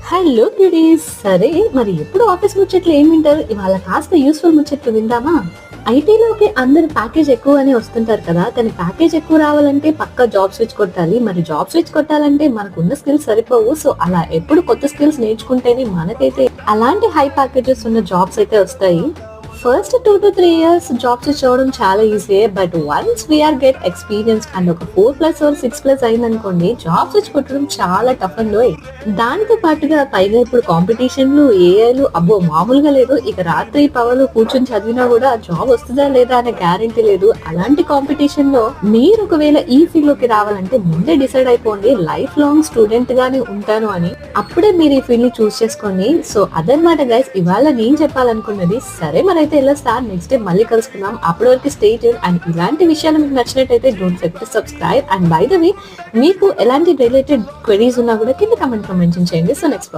Hello కిడీస్. సరే, మరి ఎప్పుడు ఆఫీస్ ముచ్చట్లు ఏం వింటారు? ఇవాళ కాస్త యూస్ఫుల్ ముచ్చట్లు విందామా? ఐటీలోకి అందరు ప్యాకేజ్ ఎక్కువ అని వస్తుంటారు కదా, కానీ ప్యాకేజ్ ఎక్కువ రావాలంటే పక్కా జాబ్ స్విచ్ కొట్టాలి. మరి జాబ్ స్విచ్ కొట్టాలంటే మనకున్న స్కిల్స్ సరిపోవు. సో అలా ఎప్పుడు కొత్త స్కిల్స్ నేర్చుకుంటేనే మనకైతే అలాంటి హై ప్యాకేజెస్ ఉన్న జాబ్స్ అయితే వస్తాయి. First 2 to 3 years job switch అవ్వడం చాలా easy. But once we are get experience and ఒక 4+ or 6+ అయిందనుకోండి, జాబ్ స్విచ్ కొట్టడం చాలా టఫ్ అండ్ దానితో పాటుగా పైగా ఇప్పుడు కాంపిటీషన్లు, ఏఐలు అబ్బో మామూలుగా లేదు. ఇక రాత్రి పగలు కూర్చొని చదివినా కూడా జాబ్ వస్తుందా లేదా అనే గ్యారంటీ లేదు. అలాంటి కాంపిటీషన్ లో మీరు ఒకవేళ ఈ ఫీల్డ్ లోకి రావాలంటే ముందే డిసైడ్ అయిపోండి, లైఫ్ లాంగ్ స్టూడెంట్ గానే ఉంటాను అని. అప్పుడే మీరు ఈ ఫీల్డ్ ని చూస్ చేసుకోండి. సో అదనమాట గైస్ ఇవాళ నేను చెప్పాలనుకున్నది. సరే మరి అయితే ఇలా స్టార్ నెక్స్ట్ డే మళ్ళీ కలుసుకుందాం. అప్పటి వరకు స్టే ట్యూన్. అండ్ ఇలాంటి విషయాలు మీకు నచ్చినట్టయితే don't forget to subscribe. And by the way, మీకు ఎలాంటి రిలేటెడ్ క్వెరీస్ ఉన్నా కూడా కింద కమెంట్ చేయండి. So next